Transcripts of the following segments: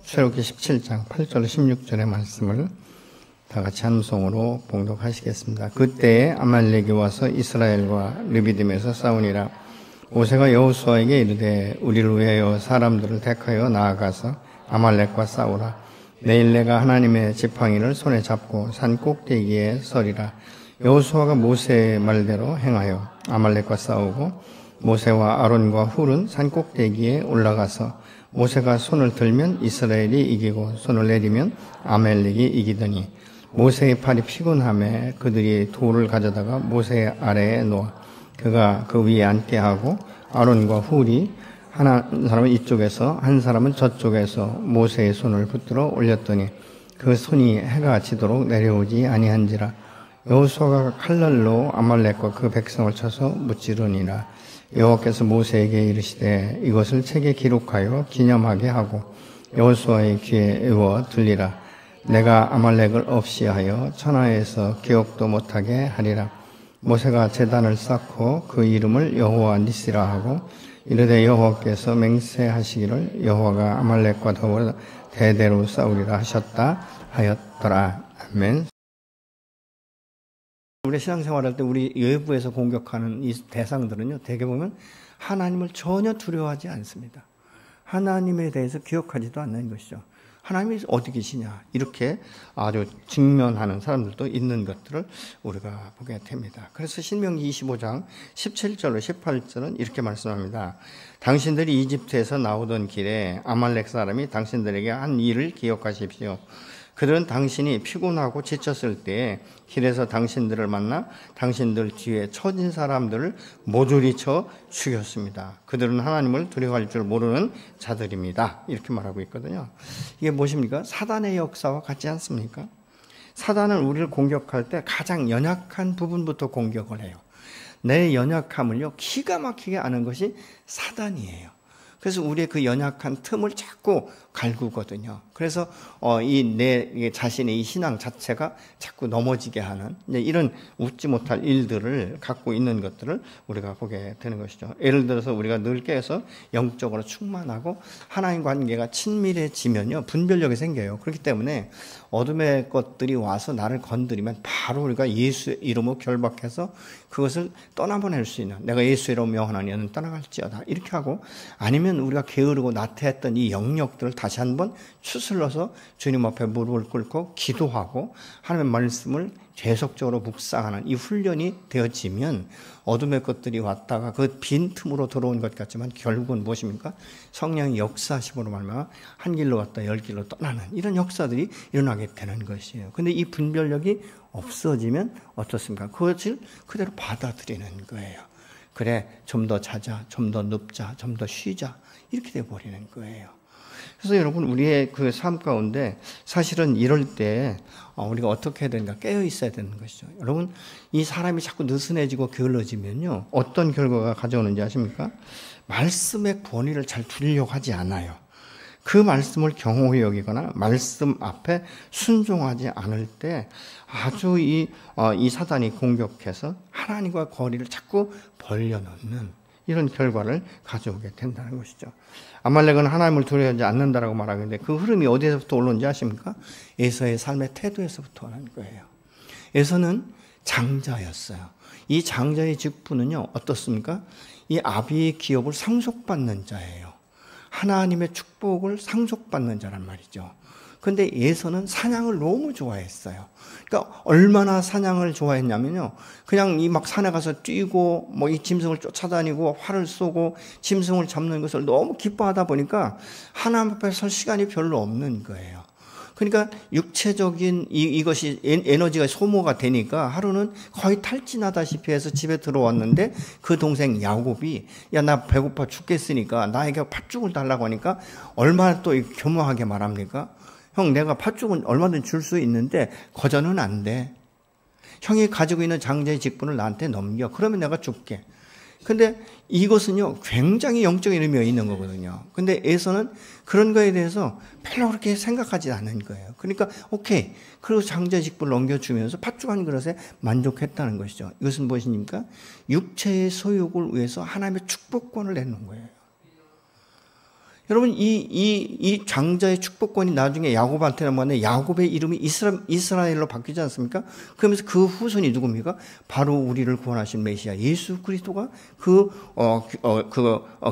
출애굽기 17장 8절 16절의 말씀을 다 같이 함성으로 봉독하시겠습니다. 그때에 아말렉이 와서 이스라엘과 르비딤에서 싸우니라. 모세가 여호수아에게 이르되 우리를 위하여 사람들을 택하여 나아가서 아말렉과 싸우라. 내일 내가 하나님의 지팡이를 손에 잡고 산 꼭대기에 서리라. 여호수아가 모세의 말대로 행하여 아말렉과 싸우고 모세와 아론과 훌은 산 꼭대기에 올라가서 모세가 손을 들면 이스라엘이 이기고 손을 내리면 아말렉이 이기더니 모세의 팔이 피곤함에 그들이 돌을 가져다가 모세 아래에 놓아 그가 그 위에 앉게 하고 아론과 훌이 한 사람은 이쪽에서 한 사람은 저쪽에서 모세의 손을 붙들어 올렸더니 그 손이 해가 지도록 내려오지 아니한지라. 여호수아가 칼날로 아말렉과 그 백성을 쳐서 무찌르니라. 여호와께서 모세에게 이르시되 이것을 책에 기록하여 기념하게 하고 여호수아의 귀에 외워 들리라. 내가 아말렉을 없이 하여 천하에서 기억도 못하게 하리라. 모세가 제단을 쌓고 그 이름을 여호와 니시라 하고 이르되 여호와께서 맹세하시기를 여호와가 아말렉과 더불어 대대로 싸우리라 하셨다 하였더라. 아멘. 우리 신앙생활할 때 우리 외부에서 공격하는 이 대상들은요, 대개 보면 하나님을 전혀 두려워하지 않습니다. 하나님에 대해서 기억하지도 않는 것이죠. 하나님이 어디 계시냐 이렇게 아주 직면하는 사람들도 있는 것들을 우리가 보게 됩니다. 그래서 신명기 25장 17절로 18절은 이렇게 말씀합니다. 당신들이 이집트에서 나오던 길에 아말렉 사람이 당신들에게 한 일을 기억하십시오. 그들은 당신이 피곤하고 지쳤을 때 길에서 당신들을 만나 당신들 뒤에 처진 사람들을 모조리 쳐 죽였습니다. 그들은 하나님을 두려워할 줄 모르는 자들입니다. 이렇게 말하고 있거든요. 이게 무엇입니까? 사단의 역사와 같지 않습니까? 사단은 우리를 공격할 때 가장 연약한 부분부터 공격을 해요. 내 연약함을요, 기가 막히게 아는 것이 사단이에요. 그래서 우리의 그 연약한 틈을 자꾸 갈구거든요. 그래서 내 자신의 이 신앙 자체가 자꾸 넘어지게 하는 이런 웃지 못할 일들을 갖고 있는 것들을 우리가 보게 되는 것이죠. 예를 들어서 우리가 늘 깨어서 영적으로 충만하고 하나님 관계가 친밀해지면요, 분별력이 생겨요. 그렇기 때문에 어둠의 것들이 와서 나를 건드리면 바로 우리가 예수의 이름으로 결박해서 그것을 떠나보낼 수 있는, 내가 예수의 이름으로 명하노니 너는 떠나갈지어다 이렇게 하고, 아니면 우리가 게으르고 나태했던 이 영역들을 다시 한번 추슬러서 주님 앞에 무릎을 꿇고 기도하고 하나님의 말씀을 계속적으로 묵상하는 이 훈련이 되어지면 어둠의 것들이 왔다가 그 빈 틈으로 들어온 것 같지만 결국은 무엇입니까? 성령의 역사심으로 말미암아 한 길로 갔다 열 길로 떠나는 이런 역사들이 일어나게 되는 것이에요. 그런데 이 분별력이 없어지면 어떻습니까? 그것을 그대로 받아들이는 거예요. 그래, 좀 더 자자, 좀 더 눕자, 좀 더 쉬자 이렇게 돼버리는 거예요. 그래서 여러분, 우리의 그 삶 가운데 사실은 이럴 때 우리가 어떻게 해야 되는가? 깨어 있어야 되는 것이죠. 여러분, 이 사람이 자꾸 느슨해지고 게을러지면요, 어떤 결과가 가져오는지 아십니까? 말씀의 권위를 잘 두려고 하지 않아요. 그 말씀을 경홀히 여기거나 말씀 앞에 순종하지 않을 때 아주 이 사단이 공격해서 하나님과 거리를 자꾸 벌려놓는 이런 결과를 가져오게 된다는 것이죠. 아말렉은 하나님을 두려워하지 않는다라고 말하는데 그 흐름이 어디에서부터 올라오는지 아십니까? 에서의 삶의 태도에서부터 오는 거예요. 에서는 장자였어요. 이 장자의 직분은요, 어떻습니까? 이 아비의 기업을 상속받는 자예요. 하나님의 축복을 상속받는 자란 말이죠. 그런데 에서는 사냥을 너무 좋아했어요. 그러니까 얼마나 사냥을 좋아했냐면요, 그냥 이 막 산에 가서 뛰고 뭐 이 짐승을 쫓아다니고 활을 쏘고 짐승을 잡는 것을 너무 기뻐하다 보니까 하나님 앞에 설 시간이 별로 없는 거예요. 그러니까 육체적인 이것이 에너지가 소모가 되니까 하루는 거의 탈진하다시피 해서 집에 들어왔는데 그 동생 야곱이 야, 나 배고파 죽겠으니까 나에게 팥죽을 달라고 하니까 얼마나 또 교묘하게 말합니까? 형, 내가 팥죽은 얼마든지 줄 수 있는데 거저는 안 돼. 형이 가지고 있는 장자의 직분을 나한테 넘겨. 그러면 내가 줄게. 근데 이것은요, 굉장히 영적인 의미가 있는 거거든요. 근데 에서는 그런 거에 대해서 별로 그렇게 생각하지 않은 거예요. 그러니까 오케이, 그리고 장자의 직분을 넘겨주면서 팥죽 한 그릇에 만족했다는 것이죠. 이것은 무엇입니까? 육체의 소욕을 위해서 하나님의 축복권을 내놓은 거예요. 여러분, 이 장자의 축복권이 나중에 야곱한테 넘어갔는데 야곱의 이름이 이스라엘로 바뀌지 않습니까? 그러면서 그 후손이 누굽니까? 바로 우리를 구원하신 메시아 예수 그리스도가 그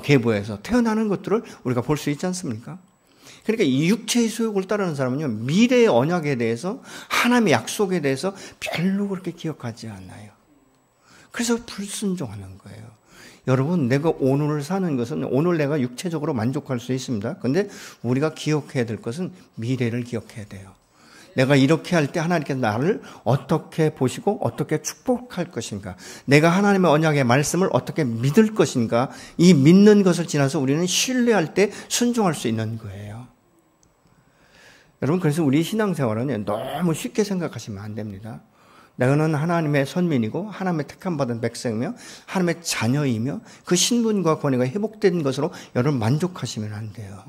계보에서 태어나는 것들을 우리가 볼 수 있지 않습니까? 그러니까 이 육체의 소욕을 따르는 사람은요, 미래의 언약에 대해서, 하나님의 약속에 대해서 별로 그렇게 기억하지 않아요. 그래서 불순종하는 거예요. 여러분, 내가 오늘을 사는 것은 오늘 내가 육체적으로 만족할 수 있습니다. 그런데 우리가 기억해야 될 것은 미래를 기억해야 돼요. 내가 이렇게 할 때 하나님께서 나를 어떻게 보시고 어떻게 축복할 것인가, 내가 하나님의 언약의 말씀을 어떻게 믿을 것인가, 이 믿는 것을 지나서 우리는 신뢰할 때 순종할 수 있는 거예요. 여러분, 그래서 우리 신앙생활은 너무 쉽게 생각하시면 안 됩니다. 내가는 하나님의 선민이고 하나님의 택함받은 백성이며 하나님의 자녀이며 그 신분과 권위가 회복된 것으로 여러분 만족하시면 안 돼요.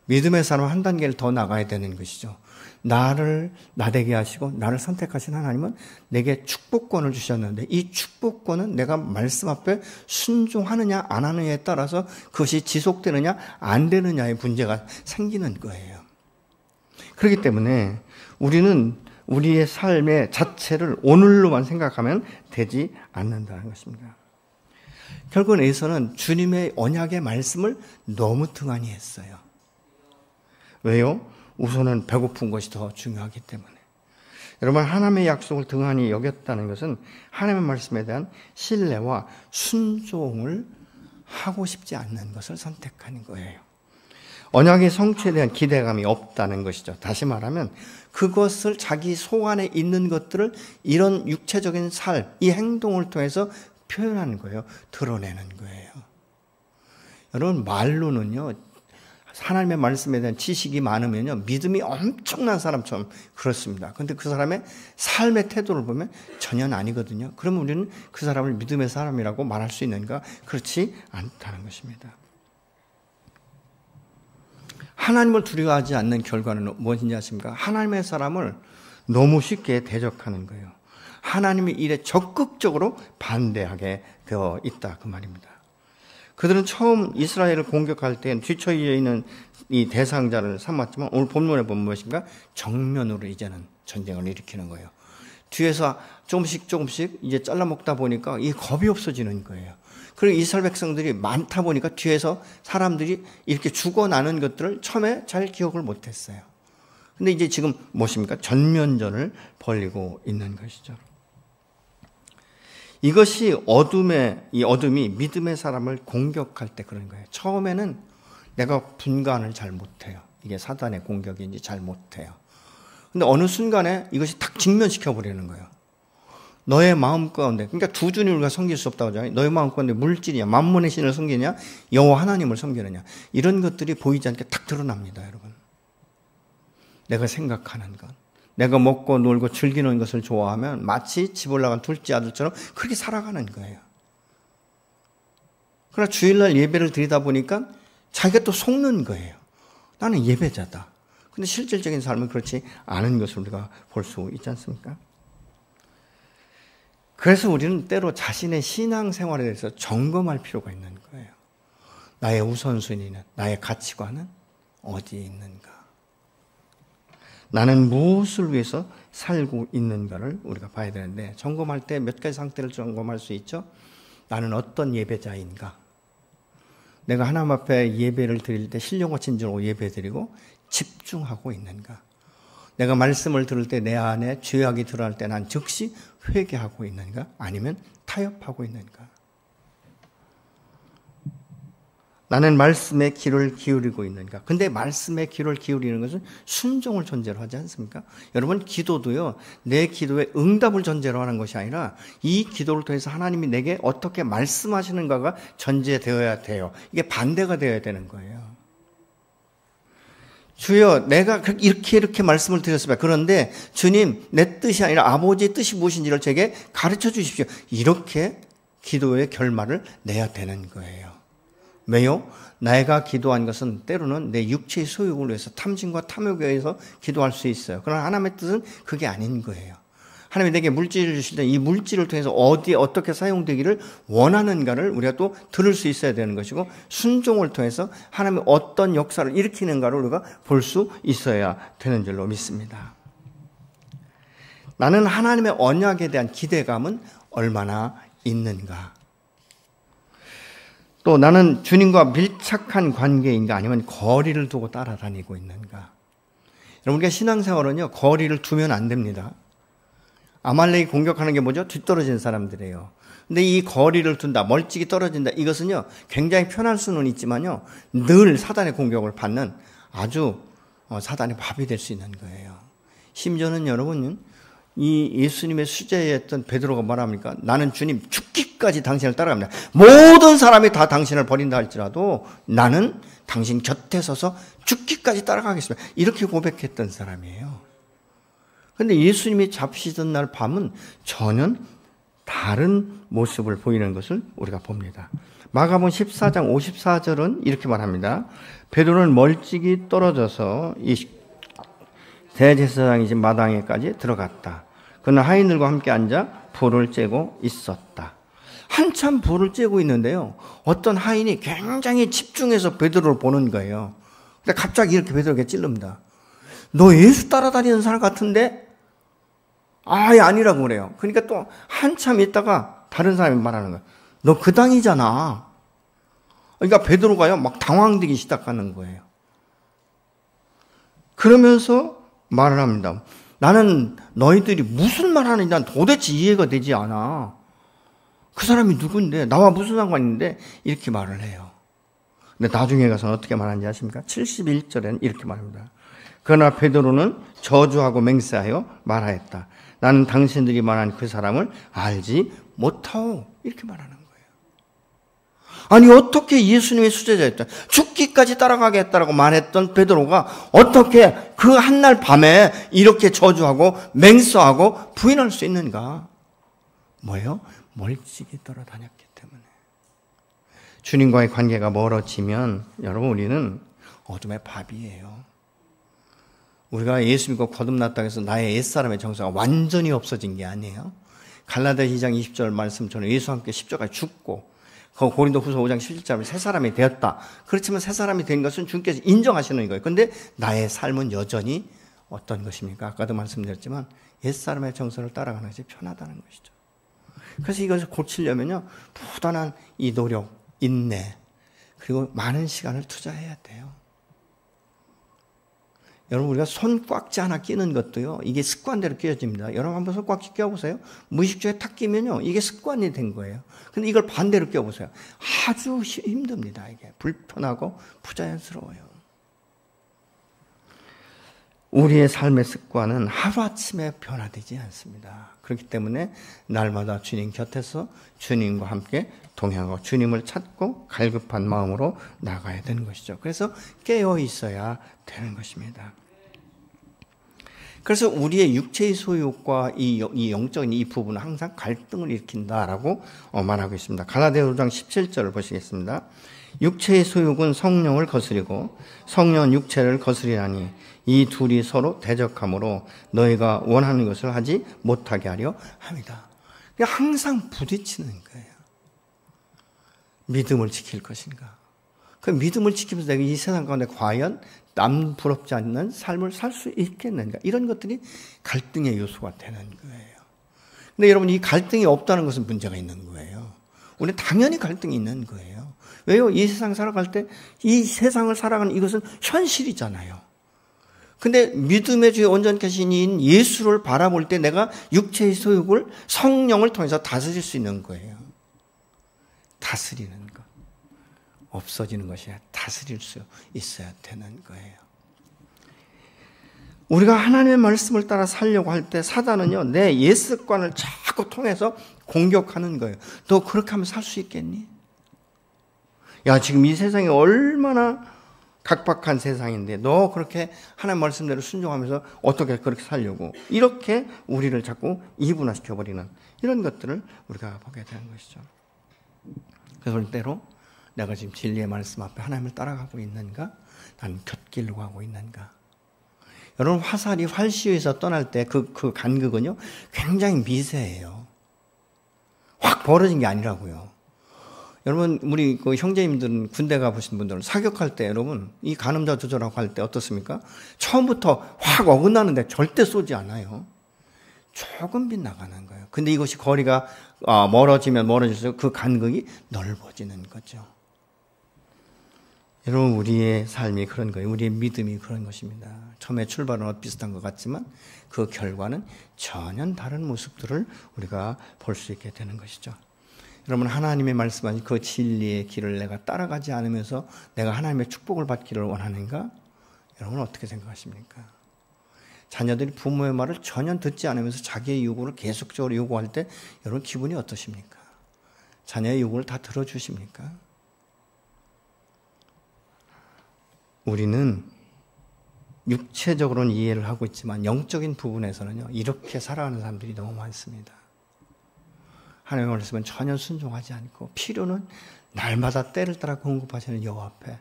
믿음의 사람 한 단계를 더 나가야 되는 것이죠. 나를 나되게 하시고 나를 선택하신 하나님은 내게 축복권을 주셨는데, 이 축복권은 내가 말씀 앞에 순종하느냐 안 하느냐에 따라서 그것이 지속되느냐 안 되느냐의 문제가 생기는 거예요. 그렇기 때문에 우리는 우리의 삶의 자체를 오늘로만 생각하면 되지 않는다는 것입니다. 결국은 에서는 주님의 언약의 말씀을 너무 등한히 했어요. 왜요? 우선은 배고픈 것이 더 중요하기 때문에. 여러분, 하나님의 약속을 등한히 여겼다는 것은 하나님의 말씀에 대한 신뢰와 순종을 하고 싶지 않는 것을 선택하는 거예요. 언약의 성취에 대한 기대감이 없다는 것이죠. 다시 말하면 그것을 자기 속 안에 있는 것들을 이런 육체적인 삶, 이 행동을 통해서 표현하는 거예요. 드러내는 거예요. 여러분, 말로는요, 하나님의 말씀에 대한 지식이 많으면요, 믿음이 엄청난 사람처럼 그렇습니다. 그런데 그 사람의 삶의 태도를 보면 전혀 아니거든요. 그러면 우리는 그 사람을 믿음의 사람이라고 말할 수 있는가? 그렇지 않다는 것입니다. 하나님을 두려워하지 않는 결과는 무엇인지 아십니까? 하나님의 사람을 너무 쉽게 대적하는 거예요. 하나님의 일에 적극적으로 반대하게 되어 있다, 그 말입니다. 그들은 처음 이스라엘을 공격할 때 뒤처지어 있는 이 대상자를 삼았지만 오늘 본문에 보면 무엇인가? 정면으로 이제는 전쟁을 일으키는 거예요. 뒤에서 조금씩 이제 잘라먹다 보니까 이 겁이 없어지는 거예요. 그리고 이스라엘 백성들이 많다 보니까 뒤에서 사람들이 이렇게 죽어나는 것들을 처음에 잘 기억을 못했어요. 근데 이제 지금 무엇입니까? 전면전을 벌이고 있는 것이죠. 이것이 이 어둠이 믿음의 사람을 공격할 때 그런 거예요. 처음에는 내가 분간을 잘 못해요. 이게 사단의 공격인지 잘 못해요. 근데 어느 순간에 이것이 딱 직면시켜 버리는 거예요. 너의 마음 가운데, 그러니까 두 주님을 우리가 섬길 수 없다고 하잖아요. 너의 마음 가운데 물질이냐, 만문의 신을 섬기느냐, 여호와 하나님을 섬기느냐, 이런 것들이 보이지 않게 딱 드러납니다, 여러분. 내가 생각하는 것, 내가 먹고 놀고 즐기는 것을 좋아하면 마치 집 올라간 둘째 아들처럼 그렇게 살아가는 거예요. 그러나 주일날 예배를 드리다 보니까 자기가 또 속는 거예요. 나는 예배자다. 근데 실질적인 삶은 그렇지 않은 것을 우리가 볼 수 있지 않습니까? 그래서 우리는 때로 자신의 신앙생활에 대해서 점검할 필요가 있는 거예요. 나의 우선순위는, 나의 가치관은 어디에 있는가? 나는 무엇을 위해서 살고 있는가를 우리가 봐야 되는데, 점검할 때 몇 가지 상태를 점검할 수 있죠. 나는 어떤 예배자인가? 내가 하나님 앞에 예배를 드릴 때 신령과 진정으로 예배 드리고 집중하고 있는가? 내가 말씀을 들을 때 내 안에 죄악이 드러날 때 난 즉시 회개하고 있는가? 아니면 타협하고 있는가? 나는 말씀에 귀를 기울이고 있는가? 근데 말씀에 귀를 기울이는 것은 순종을 전제로 하지 않습니까? 여러분, 기도도요, 내 기도에 응답을 전제로 하는 것이 아니라 이 기도를 통해서 하나님이 내게 어떻게 말씀하시는가가 전제되어야 돼요. 이게 반대가 되어야 되는 거예요. 주여, 내가 이렇게 말씀을 드렸습니다. 그런데 주님, 내 뜻이 아니라 아버지의 뜻이 무엇인지를 제게 가르쳐 주십시오. 이렇게 기도의 결말을 내야 되는 거예요. 왜요? 내가 기도한 것은 때로는 내 육체의 소욕을 위해서, 탐진과 탐욕에 의해서 기도할 수 있어요. 그러나 하나님의 뜻은 그게 아닌 거예요. 하나님이 내게 물질을 주실 때 이 물질을 통해서 어디에 어떻게 사용되기를 원하는가를 우리가 또 들을 수 있어야 되는 것이고, 순종을 통해서 하나님이 어떤 역사를 일으키는가를 우리가 볼 수 있어야 되는 줄로 믿습니다. 나는 하나님의 언약에 대한 기대감은 얼마나 있는가? 또 나는 주님과 밀착한 관계인가, 아니면 거리를 두고 따라다니고 있는가? 여러분, 우리가 신앙생활은요, 거리를 두면 안 됩니다. 아말렉이 공격하는 게 뭐죠? 뒤떨어진 사람들이에요. 근데 이 거리를 둔다, 멀찍이 떨어진다, 이것은요, 굉장히 편할 수는 있지만요, 늘 사단의 공격을 받는 아주 사단의 밥이 될 수 있는 거예요. 심지어는 여러분, 이 예수님의 수제였던 베드로가 말합니까? 나는 주님 죽기까지 당신을 따라갑니다. 모든 사람이 다 당신을 버린다 할지라도 나는 당신 곁에 서서 죽기까지 따라가겠습니다. 이렇게 고백했던 사람이에요. 그런데 예수님이 잡히던 날 밤은 전혀 다른 모습을 보이는 것을 우리가 봅니다. 마가복음 14장 54절은 이렇게 말합니다. 베드로는 멀찍이 떨어져서 이 대제사장의 집 마당에까지 들어갔다. 그는 하인들과 함께 앉아 불을 쬐고 있었다. 한참 불을 쬐고 있는데요, 어떤 하인이 굉장히 집중해서 베드로를 보는 거예요. 근데 갑자기 이렇게 베드로에게 찔릅니다. 너 예수 따라다니는 사람 같은데? 아예 아니라고 그래요. 그러니까 또 한참 있다가 다른 사람이 말하는 거예요. 너 그 당이잖아. 그러니까 베드로가요, 막 당황되기 시작하는 거예요. 그러면서 말을 합니다. 나는 너희들이 무슨 말 하는지 난 도대체 이해가 되지 않아. 그 사람이 누군데? 나와 무슨 상관인데? 이렇게 말을 해요. 근데 나중에 가서는 어떻게 말하는지 아십니까? 71절에는 이렇게 말합니다. 그러나 베드로는 저주하고 맹세하여 말하였다. 나는 당신들이 말한 그 사람을 알지 못하오. 이렇게 말하는 거예요. 아니, 어떻게 예수님의 수제자였던, 죽기까지 따라가겠다라고 말했던 베드로가 어떻게 그 한날 밤에 이렇게 저주하고 맹세하고 부인할 수 있는가? 뭐예요? 멀찍이 따라다녔기 때문에. 주님과의 관계가 멀어지면 여러분, 우리는 어둠의 밥이에요. 우리가 예수 믿고 거듭났다고 해서 나의 옛사람의 정서가 완전히 없어진 게 아니에요. 갈라디아 2장 20절 말씀처럼 예수와 함께 십자가에 죽고, 고린도후서 5장 17절에 새 사람이 되었다. 그렇지만 새 사람이 된 것은 주님께서 인정하시는 거예요. 그런데 나의 삶은 여전히 어떤 것입니까? 아까도 말씀드렸지만 옛사람의 정서를 따라가는 것이 편하다는 것이죠. 그래서 이것을 고치려면요, 부단한 이 노력, 인내, 그리고 많은 시간을 투자해야 돼요. 여러분, 우리가 손 꽉지 하나 끼는 것도요, 이게 습관대로 끼어집니다. 여러분 한번 손 꽉 끼워보세요. 무의식적에 탁 끼면요, 이게 습관이 된 거예요. 근데 이걸 반대로 끼워보세요. 아주 힘듭니다. 이게 불편하고 부자연스러워요. 우리의 삶의 습관은 하루아침에 변화되지 않습니다. 그렇기 때문에 날마다 주님 곁에서 주님과 함께 동행하고 주님을 찾고 갈급한 마음으로 나가야 되는 것이죠. 그래서 깨어 있어야 되는 것입니다. 그래서 우리의 육체의 소유욕과 이 영적인 이 부분은 항상 갈등을 일으킨다라고 말하고 있습니다. 갈라디아 5장 17절을 보시겠습니다. 육체의 소유욕은 성령을 거스리고 성령은 육체를 거스리나니 이 둘이 서로 대적하므로 너희가 원하는 것을 하지 못하게 하려 함이다. 항상 부딪히는 거예요. 믿음을 지킬 것인가? 그 믿음을 지키면서 내가 이 세상 가운데 과연 남 부럽지 않는 삶을 살 수 있겠는가? 이런 것들이 갈등의 요소가 되는 거예요. 근데 여러분, 이 갈등이 없다는 것은 문제가 있는 거예요. 우리는 당연히 갈등이 있는 거예요. 왜요? 이 세상 살아갈 때 이 세상을 살아가는 이것은 현실이잖아요. 근데 믿음의 주의 온전케 하신 이인 예수를 바라볼 때 내가 육체의 소욕을 성령을 통해서 다스릴 수 있는 거예요. 다스리는 것. 없어지는 것이 아니라 다스릴 수 있어야 되는 거예요. 우리가 하나님의 말씀을 따라 살려고 할 때 사단은요, 내 옛 습관을 자꾸 통해서 공격하는 거예요. 너 그렇게 하면 살 수 있겠니? 야, 지금 이 세상이 얼마나 각박한 세상인데 너 그렇게 하나님 말씀대로 순종하면서 어떻게 그렇게 살려고, 이렇게 우리를 자꾸 이분화시켜버리는 이런 것들을 우리가 보게 되는 것이죠. 그래서 때로 내가 지금 진리의 말씀 앞에 하나님을 따라가고 있는가? 나는 곁길로 가고 있는가? 여러분 화살이 활시위에서 떠날 때 그 간극은요 굉장히 미세해요. 확 벌어진 게 아니라고요. 여러분 우리 그 형제님들은 군대 가보신 분들은 사격할 때 여러분 이 가늠자 조절하고 할 때 어떻습니까? 처음부터 확 어긋나는데 절대 쏘지 않아요. 조금 빗나가는 거예요. 근데 이것이 거리가 멀어지면 멀어질수록 그 간극이 넓어지는 거죠. 여러분 우리의 삶이 그런 거예요. 우리의 믿음이 그런 것입니다. 처음에 출발은 비슷한 것 같지만 그 결과는 전혀 다른 모습들을 우리가 볼 수 있게 되는 것이죠. 여러분 하나님의 말씀하신 그 진리의 길을 내가 따라가지 않으면서 내가 하나님의 축복을 받기를 원하는가? 여러분 어떻게 생각하십니까? 자녀들이 부모의 말을 전혀 듣지 않으면서 자기의 요구를 계속적으로 요구할 때 여러분 기분이 어떠십니까? 자녀의 요구를 다 들어주십니까? 우리는 육체적으로는 이해를 하고 있지만 영적인 부분에서는요 이렇게 살아가는 사람들이 너무 많습니다. 하나님의 말씀은 전혀 순종하지 않고 필요는 날마다 때를 따라 공급하시는 여호와 앞에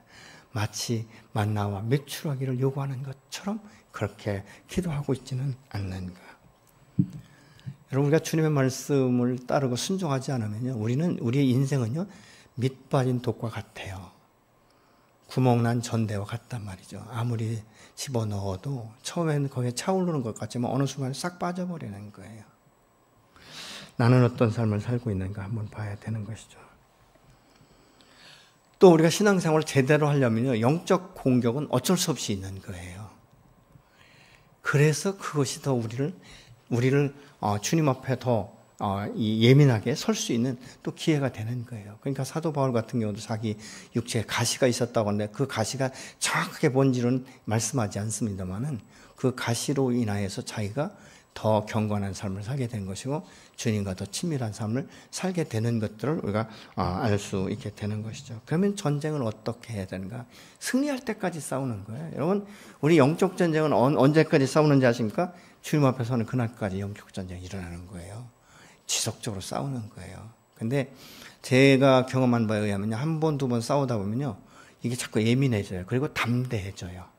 마치 만나와 매출하기를 요구하는 것처럼 그렇게 기도하고 있지는 않는가. 여러분 우리가 주님의 말씀을 따르고 순종하지 않으면요 우리는 우리의 인생은요 밑 빠진 독과 같아요. 구멍난 전대와 같단 말이죠. 아무리 집어넣어도 처음에는 거기에 차오르는 것 같지만 어느 순간 싹 빠져버리는 거예요. 나는 어떤 삶을 살고 있는가 한번 봐야 되는 것이죠. 또 우리가 신앙생활을 제대로 하려면요 영적 공격은 어쩔 수 없이 있는 거예요. 그래서 그것이 더 우리를 주님 앞에 더 예민하게 설 수 있는 또 기회가 되는 거예요. 그러니까 사도 바울 같은 경우도 자기 육체에 가시가 있었다고 하는데 그 가시가 정확하게 뭔지는 말씀하지 않습니다만은 그 가시로 인하여서 자기가 더 경건한 삶을 살게 된 것이고 주님과 더 친밀한 삶을 살게 되는 것들을 우리가 알 수 있게 되는 것이죠. 그러면 전쟁을 어떻게 해야 되는가? 승리할 때까지 싸우는 거예요. 여러분 우리 영적 전쟁은 언제까지 싸우는지 아십니까? 주님 앞에 서는 그날까지 영적 전쟁이 일어나는 거예요. 지속적으로 싸우는 거예요. 근데 제가 경험한 바에 의하면 한 번, 두 번 싸우다 보면요 이게 자꾸 예민해져요. 그리고 담대해져요.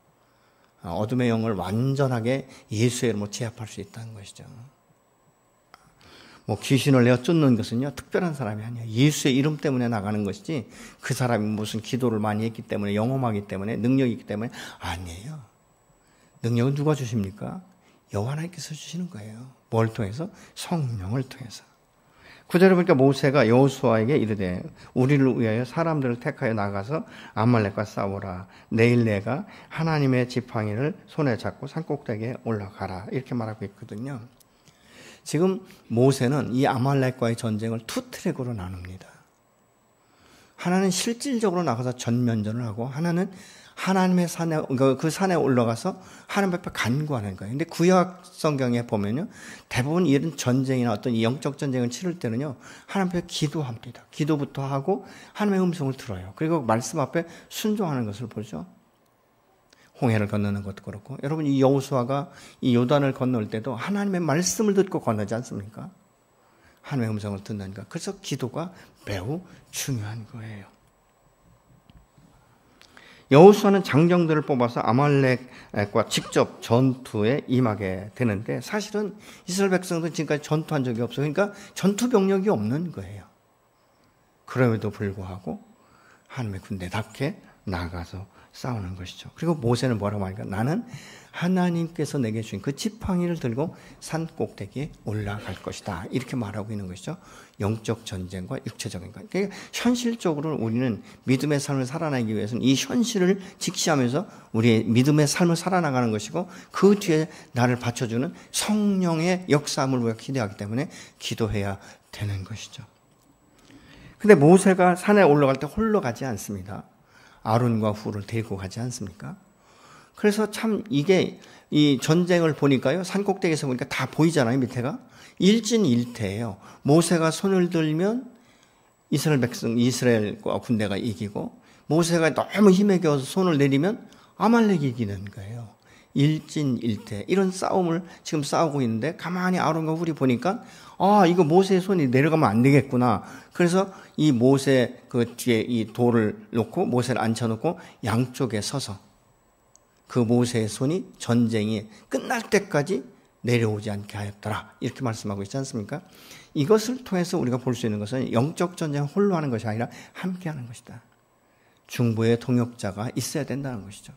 어둠의 영을 완전하게 예수의 이름으로 제압할 수 있다는 것이죠. 뭐 귀신을 내어 쫓는 것은요 특별한 사람이 아니에요. 예수의 이름 때문에 나가는 것이지 그 사람이 무슨 기도를 많이 했기 때문에 영험하기 때문에 능력이 있기 때문에 아니에요. 능력은 누가 주십니까? 여호와 하나님께서 주시는 거예요. 뭘 통해서? 성령을 통해서. 9절에 보니까 모세가 여호수아에게 이르되 우리를 위하여 사람들을 택하여 나가서 아말렉과 싸우라. 내일 내가 하나님의 지팡이를 손에 잡고 산꼭대기에 올라가라. 이렇게 말하고 있거든요. 지금 모세는 이 아말렉과의 전쟁을 투 트랙으로 나눕니다. 하나는 실질적으로 나가서 전면전을 하고 하나는 하나님의 산에, 그 산에 올라가서 하나님 앞에 간구하는 거예요. 근데 구약 성경에 보면요. 대부분 이런 전쟁이나 어떤 영적 전쟁을 치를 때는요. 하나님 앞에 기도합니다. 기도부터 하고 하나님의 음성을 들어요. 그리고 말씀 앞에 순종하는 것을 보죠. 홍해를 건너는 것도 그렇고. 여러분 이 여호수아가 이 요단을 건널 때도 하나님의 말씀을 듣고 건너지 않습니까? 하나님의 음성을 듣는가. 그래서 기도가 매우 중요한 거예요. 여호수아는 장정들을 뽑아서 아말렉과 직접 전투에 임하게 되는데 사실은 이스라엘 백성들은 지금까지 전투한 적이 없어요. 그러니까 전투 병력이 없는 거예요. 그럼에도 불구하고 하나님의 군대답게 나가서 싸우는 것이죠. 그리고 모세는 뭐라고 하니까 나는 하나님께서 내게 주신 그 지팡이를 들고 산 꼭대기에 올라갈 것이다. 이렇게 말하고 있는 것이죠. 영적 전쟁과 육체적인 것. 그러니까 현실적으로 우리는 믿음의 삶을 살아나기 위해서는 이 현실을 직시하면서 우리의 믿음의 삶을 살아나가는 것이고 그 뒤에 나를 받쳐주는 성령의 역사함을 우리가 기대하기 때문에 기도해야 되는 것이죠. 근데 모세가 산에 올라갈 때 홀로 가지 않습니다. 아론과 훌을 데리고 가지 않습니까? 그래서 참 이게 이 전쟁을 보니까요. 산꼭대기에서 보니까 다 보이잖아요. 밑에가. 일진일퇴예요. 모세가 손을 들면 이스라엘 군대가 이기고 모세가 너무 힘에 겨워서 손을 내리면 아말렉이 이기는 거예요. 일진일퇴. 이런 싸움을 지금 싸우고 있는데 가만히 아론과 훌이 보니까 이거 모세의 손이 내려가면 안 되겠구나. 그래서 이 모세 그 뒤에 이 돌을 놓고 모세를 앉혀놓고 양쪽에 서서 그 모세의 손이 전쟁이 끝날 때까지 내려오지 않게 하였더라. 이렇게 말씀하고 있지 않습니까? 이것을 통해서 우리가 볼 수 있는 것은 영적 전쟁을 홀로 하는 것이 아니라 함께 하는 것이다. 중보의 동역자가 있어야 된다는 것이죠.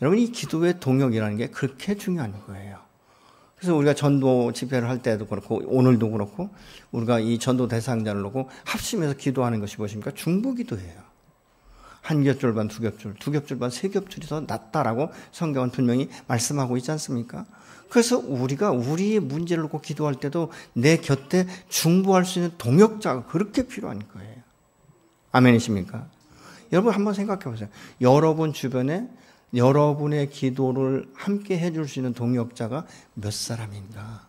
여러분, 이 기도의 동역이라는 게 그렇게 중요한 거예요. 그래서 우리가 전도 집회를 할 때도 그렇고 오늘도 그렇고 우리가 이 전도 대상자를 놓고 합심해서 기도하는 것이 무엇입니까? 중보 기도예요. 한 겹줄 반, 두 겹줄, 두 겹줄 반, 세 겹줄이 더 낫다라고 성경은 분명히 말씀하고 있지 않습니까? 그래서 우리가 우리의 문제를 놓고 기도할 때도 내 곁에 중보할 수 있는 동역자가 그렇게 필요한 거예요. 아멘이십니까? 여러분 한번 생각해 보세요. 여러분 주변에 여러분의 기도를 함께 해줄 수 있는 동역자가 몇 사람인가?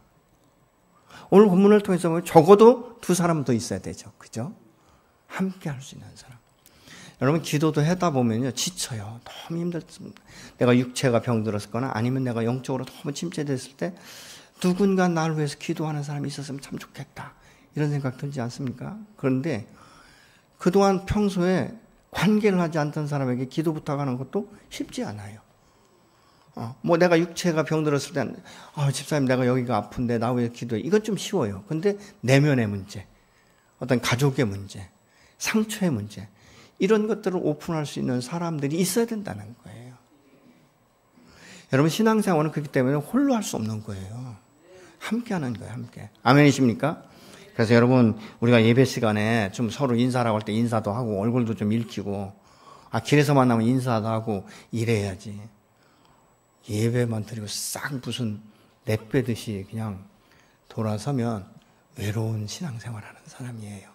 오늘 본문을 통해서 보면 적어도 두 사람은 더 있어야 되죠. 그죠? 함께 할 수 있는 사람. 여러분 기도도 하다 보면요 지쳐요. 너무 힘들습니다. 내가 육체가 병들었거나 아니면 내가 영적으로 너무 침체됐을 때 누군가 나를 위해서 기도하는 사람이 있었으면 참 좋겠다. 이런 생각 들지 않습니까? 그런데 그동안 평소에 관계를 하지 않던 사람에게 기도 부탁하는 것도 쉽지 않아요. 뭐 내가 육체가 병들었을 때 집사님 내가 여기가 아픈데 나 왜 기도해? 이건 좀 쉬워요. 근데 내면의 문제, 어떤 가족의 문제, 상처의 문제 이런 것들을 오픈할 수 있는 사람들이 있어야 된다는 거예요. 여러분 신앙생활은 그렇기 때문에 홀로 할 수 없는 거예요. 함께 하는 거예요. 함께. 아멘이십니까? 그래서 여러분 우리가 예배 시간에 좀 서로 인사라고 할 때 인사도 하고 얼굴도 좀 읽히고 길에서 만나면 인사도 하고 이래야지. 예배만 드리고 싹 무슨 내빼듯이 그냥 돌아서면 외로운 신앙생활 하는 사람이에요.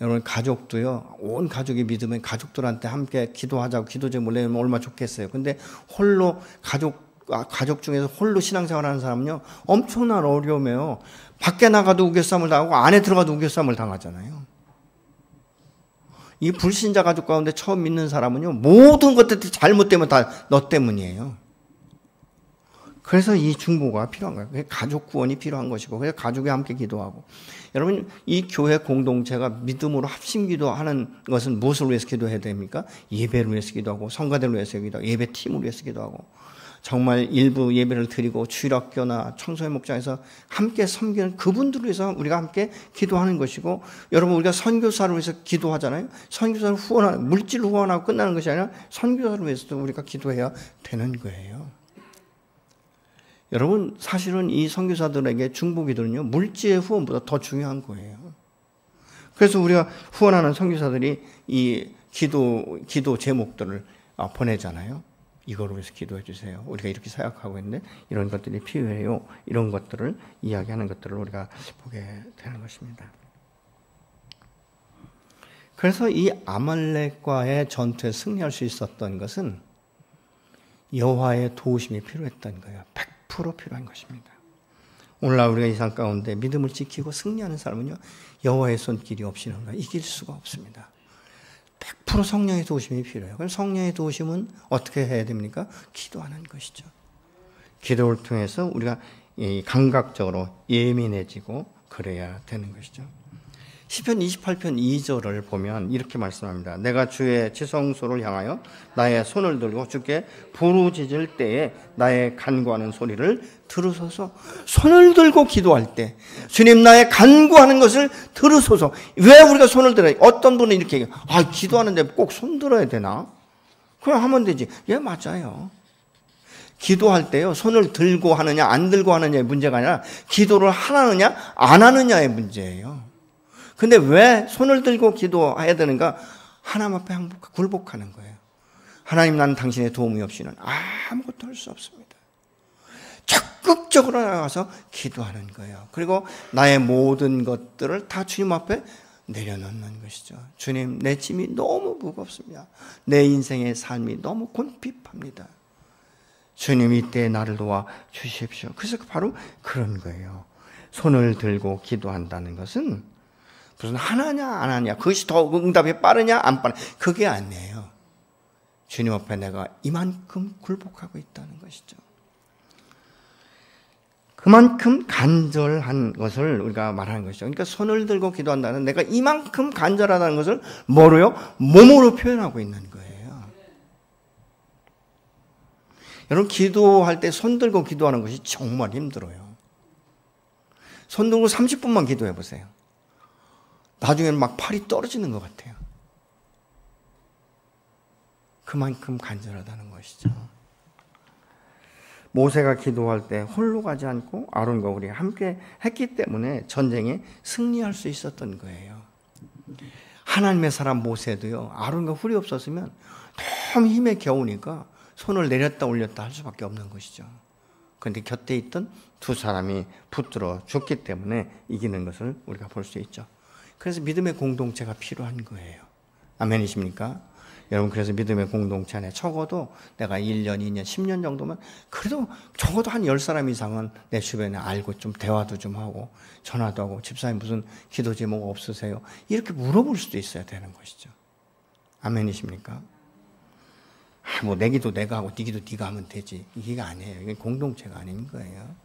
여러분 가족도요. 온 가족이 믿으면 가족들한테 함께 기도하자고 기도 제목을 내면 얼마나 좋겠어요. 근데 홀로 가족 중에서 홀로 신앙생활 하는 사람은요. 엄청난 어려움이에요. 밖에 나가도 우겨쌈을 당하고 안에 들어가도 우겨쌈을 당하잖아요. 이 불신자 가족 가운데 처음 믿는 사람은요. 모든 것들이 잘못되면 다 너 때문이에요. 그래서 이 중보가 필요한 거예요. 가족 구원이 필요한 것이고 그래서 가족이 함께 기도하고 여러분 이 교회 공동체가 믿음으로 합심 기도하는 것은 무엇을 위해서 기도해야 됩니까? 예배를 위해서 기도하고 성가대를 위해서 기도하고 예배팀을 위해서 기도하고 정말 일부 예배를 드리고 주일학교나 청소년 목장에서 함께 섬기는 그분들을 위해서 우리가 함께 기도하는 것이고 여러분 우리가 선교사를 위해서 기도하잖아요. 선교사를 후원하는 물질을 후원하고 끝나는 것이 아니라 선교사를 위해서도 우리가 기도해야 되는 거예요. 여러분 사실은 이 선교사들에게 중보기도는요 물질의 후원보다 더 중요한 거예요. 그래서 우리가 후원하는 선교사들이 이 기도 제목들을 보내잖아요. 이거를 위해서 기도해 주세요. 우리가 이렇게 사역하고 있는데 이런 것들이 필요해요. 이런 것들을 이야기하는 것들을 우리가 보게 되는 것입니다. 그래서 이 아말렉과의 전투에 승리할 수 있었던 것은 여호와의 도우심이 필요했던 거예요. 100% 필요한 것입니다. 오늘날 우리가 이 삶 가운데 믿음을 지키고 승리하는 사람은요. 여호와의 손길이 없이는 이길 수가 없습니다. 100% 성령의 도우심이 필요해요. 그럼 성령의 도우심은 어떻게 해야 됩니까? 기도하는 것이죠. 기도를 통해서 우리가 감각적으로 예민해지고 그래야 되는 것이죠. 시편 28편 2절을 보면 이렇게 말씀합니다. 내가 주의 지성소를 향하여 나의 손을 들고 주께 부르짖을 때에 나의 간구하는 소리를 들으소서. 손을 들고 기도할 때 주님 나의 간구하는 것을 들으소서. 왜 우리가 손을 들어요? 어떤 분은 이렇게 얘기해요. 기도하는데 꼭 손 들어야 되나? 그냥 하면 되지. 예, 맞아요. 기도할 때요 손을 들고 하느냐 안 들고 하느냐의 문제가 아니라 기도를 하느냐 안 하느냐의 문제예요. 근데 왜 손을 들고 기도해야 되는가? 하나님 앞에 굴복하는 거예요. 하나님 나는 당신의 도움이 없이는 아무것도 할 수 없습니다. 적극적으로 나가서 기도하는 거예요. 그리고 나의 모든 것들을 다 주님 앞에 내려놓는 것이죠. 주님 내 짐이 너무 무겁습니다. 내 인생의 삶이 너무 곤핍합니다. 주님 이때 나를 도와 주십시오. 그래서 바로 그런 거예요. 손을 들고 기도한다는 것은 무슨 하나냐 안 하냐 그것이 더 응답이 빠르냐 안 빠르냐 그게 아니에요. 주님 앞에 내가 이만큼 굴복하고 있다는 것이죠. 그만큼 간절한 것을 우리가 말하는 것이죠. 그러니까 손을 들고 기도한다는 내가 이만큼 간절하다는 것을 뭐로요? 몸으로 표현하고 있는 거예요. 여러분 기도할 때 손 들고 기도하는 것이 정말 힘들어요. 손 들고 30분만 기도해 보세요. 나중에는 막 팔이 떨어지는 것 같아요. 그만큼 간절하다는 것이죠. 모세가 기도할 때 홀로 가지 않고 아론과 우리 함께 했기 때문에 전쟁에 승리할 수 있었던 거예요. 하나님의 사람 모세도요, 아론과 훌이 없었으면 너무 힘에 겨우니까 손을 내렸다 올렸다 할 수밖에 없는 것이죠. 그런데 곁에 있던 두 사람이 붙들어 줬기 때문에 이기는 것을 우리가 볼 수 있죠. 그래서 믿음의 공동체가 필요한 거예요. 아멘이십니까? 여러분, 그래서 믿음의 공동체 안에 적어도 내가 1년, 2년, 10년 정도면 그래도 적어도 한 10사람 이상은 내 주변에 알고 좀 대화도 좀 하고 전화도 하고 집사님 무슨 기도 제목 없으세요? 이렇게 물어볼 수도 있어야 되는 것이죠. 아멘이십니까? 뭐 내 기도 내가 하고 네 기도 네가 하면 되지. 이게 아니에요. 이게 공동체가 아닌 거예요.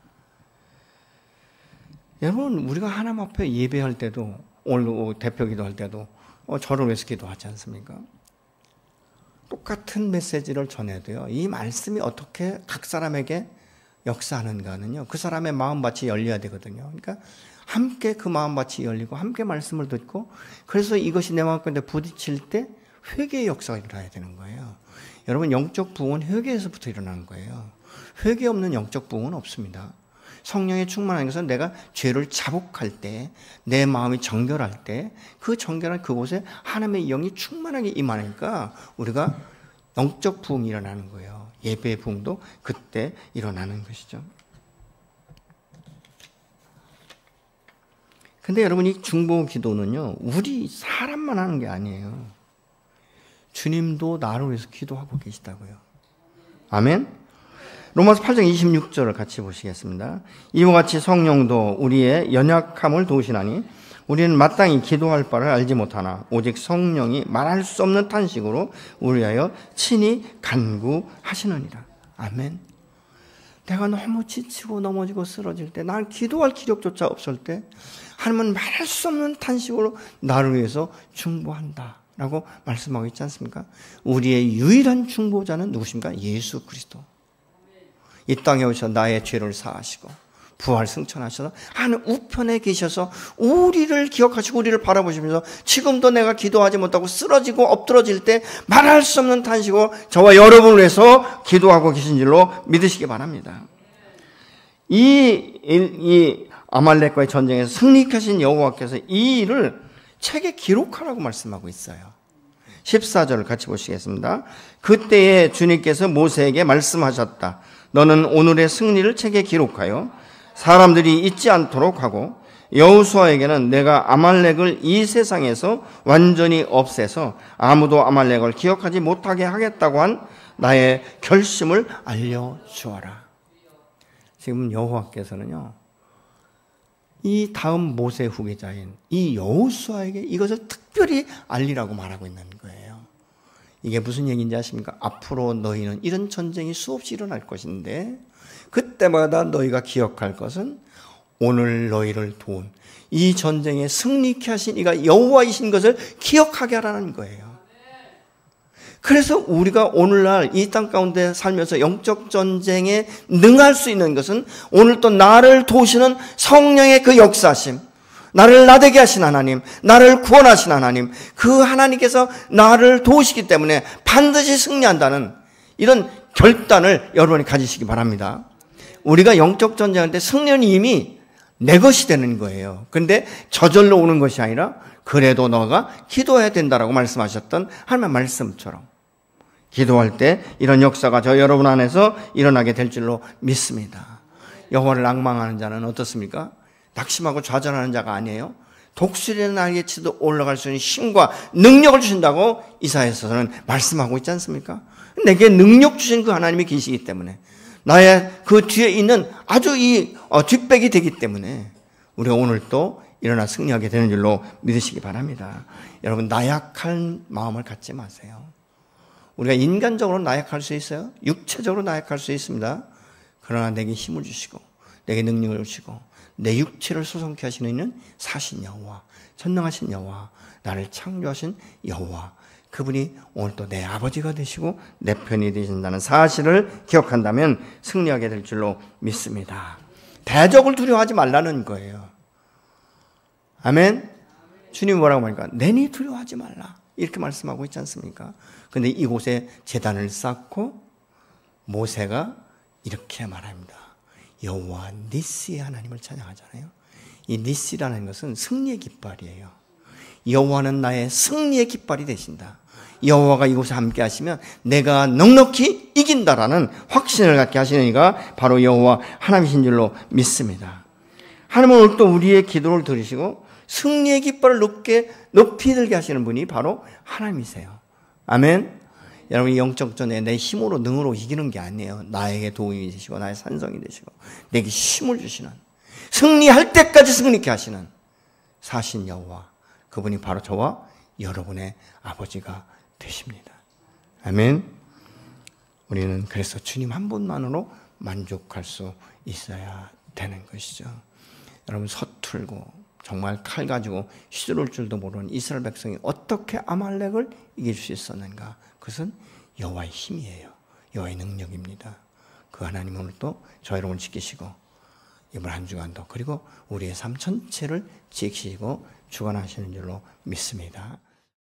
여러분, 우리가 하나님 앞에 예배할 때도 오늘 대표 기도할 때도 저를 위해서 기도하지 않습니까? 똑같은 메시지를 전해도요, 이 말씀이 어떻게 각 사람에게 역사하는가는요, 그 사람의 마음밭이 열려야 되거든요. 그러니까 함께 그 마음밭이 열리고 함께 말씀을 듣고, 그래서 이것이 내 마음 가운데 부딪힐 때 회개의 역사가 일어나야 되는 거예요. 여러분, 영적 부흥은 회개에서부터 일어나는 거예요. 회개 없는 영적 부흥은 없습니다. 성령에 충만한 것은 내가 죄를 자복할 때, 내 마음이 정결할 때, 그 정결한 그곳에 하나님의 영이 충만하게 임하니까 우리가 영적 부흥이 일어나는 거예요. 예배의 부흥도 그때 일어나는 것이죠. 근데 여러분, 이 중보 기도는요, 우리 사람만 하는 게 아니에요. 주님도 나를 위해서 기도하고 계시다고요. 아멘? 로마서 8장 26절을 같이 보시겠습니다. 이와 같이 성령도 우리의 연약함을 도우시나니 우리는 마땅히 기도할 바를 알지 못하나 오직 성령이 말할 수 없는 탄식으로 우리 위하여 친히 간구하시느니라. 아멘. 내가 너무 지치고 넘어지고 쓰러질 때, 난 기도할 기력조차 없을 때 하나님은 말할 수 없는 탄식으로 나를 위해서 중보한다 라고 말씀하고 있지 않습니까? 우리의 유일한 중보자는 누구십니까? 예수 그리스도. 이 땅에 오셔서 나의 죄를 사하시고 부활 승천하셔서 하늘 우편에 계셔서 우리를 기억하시고 우리를 바라보시면서 지금도 내가 기도하지 못하고 쓰러지고 엎드러질 때 말할 수 없는 탄식으로 저와 여러분을 위해서 기도하고 계신 줄로 믿으시기 바랍니다. 이 아말렉과의 전쟁에서 승리하신 여호와께서 이 일을 책에 기록하라고 말씀하고 있어요. 14절을 같이 보시겠습니다. 그때에 주님께서 모세에게 말씀하셨다. 너는 오늘의 승리를 책에 기록하여 사람들이 잊지 않도록 하고 여호수아에게는 내가 아말렉을 이 세상에서 완전히 없애서 아무도 아말렉을 기억하지 못하게 하겠다고 한 나의 결심을 알려주어라. 지금 여호와께서는요, 이 다음 모세 후계자인 이 여호수아에게 이것을 특별히 알리라고 말하고 있는 거예요. 이게 무슨 얘기인지 아십니까? 앞으로 너희는 이런 전쟁이 수없이 일어날 것인데 그때마다 너희가 기억할 것은 오늘 너희를 도운 이 전쟁에 승리케 하신 이가 여호와이신 것을 기억하게 하라는 거예요. 그래서 우리가 오늘날 이 땅 가운데 살면서 영적 전쟁에 능할 수 있는 것은 오늘 또 나를 도우시는 성령의 그 역사심, 나를 나되게 하신 하나님, 나를 구원하신 하나님, 그 하나님께서 나를 도우시기 때문에 반드시 승리한다는 이런 결단을 여러분이 가지시기 바랍니다. 우리가 영적 전쟁할 때 승리는 이미 내 것이 되는 거예요. 그런데 저절로 오는 것이 아니라 그래도 너가 기도해야 된다라고 말씀하셨던 하나님의 말씀처럼 기도할 때 이런 역사가 저 여러분 안에서 일어나게 될 줄로 믿습니다. 여호와를 앙망하는 자는 어떻습니까? 낙심하고 좌절하는 자가 아니에요. 독수리의 날개치도 올라갈 수 있는 힘과 능력을 주신다고 이사야서는 말씀하고 있지 않습니까? 내게 능력 주신 그 하나님이 계시기 때문에 나의 그 뒤에 있는 아주 이 뒷백이 되기 때문에 우리가 오늘 또 일어나 승리하게 되는 줄로 믿으시기 바랍니다. 여러분, 나약한 마음을 갖지 마세요. 우리가 인간적으로 나약할 수 있어요. 육체적으로 나약할 수 있습니다. 그러나 내게 힘을 주시고 내게 능력을 주시고 내 육체를 소성케 하시는 이는 사신 여호와, 전능하신 여호와, 나를 창조하신 여호와, 그분이 오늘 또 내 아버지가 되시고 내 편이 되신다는 사실을 기억한다면 승리하게 될 줄로 믿습니다. 대적을 두려워하지 말라는 거예요. 아멘. 주님이 뭐라고 하니까 내니 두려워하지 말라 이렇게 말씀하고 있지 않습니까? 근데 이곳에 제단을 쌓고 모세가 이렇게 말합니다. 여호와 니스의 하나님을 찬양하잖아요. 이 니스라는 것은 승리의 깃발이에요. 여호와는 나의 승리의 깃발이 되신다. 여호와가 이곳에 함께 하시면 내가 넉넉히 이긴다라는 확신을 갖게 하시는 이가 바로 여호와 하나님이신 줄로 믿습니다. 하나님은 오늘 또 우리의 기도를 들으시고 승리의 깃발을 높이 들게 하시는 분이 바로 하나님이세요. 아멘. 여러분 영적 전에 내 힘으로 능으로 이기는 게 아니에요. 나에게 도움이 되시고 나의 산성이 되시고 내게 힘을 주시는, 승리할 때까지 승리케 하시는 사신 여호와, 그분이 바로 저와 여러분의 아버지가 되십니다. 아멘. 우리는 그래서 주님 한 분만으로 만족할 수 있어야 되는 것이죠. 여러분 서툴고 정말 칼 가지고 휘두를 줄도 모르는 이스라엘 백성이 어떻게 아말렉을 이길 수 있었는가? 그것은 여호와의 힘이에요. 여호와의 능력입니다. 그 하나님 오늘 또 저 여러분을 지키시고 이번 한 주간도 그리고 우리의 삶 전체를 지키시고 주관하시는 줄로 믿습니다.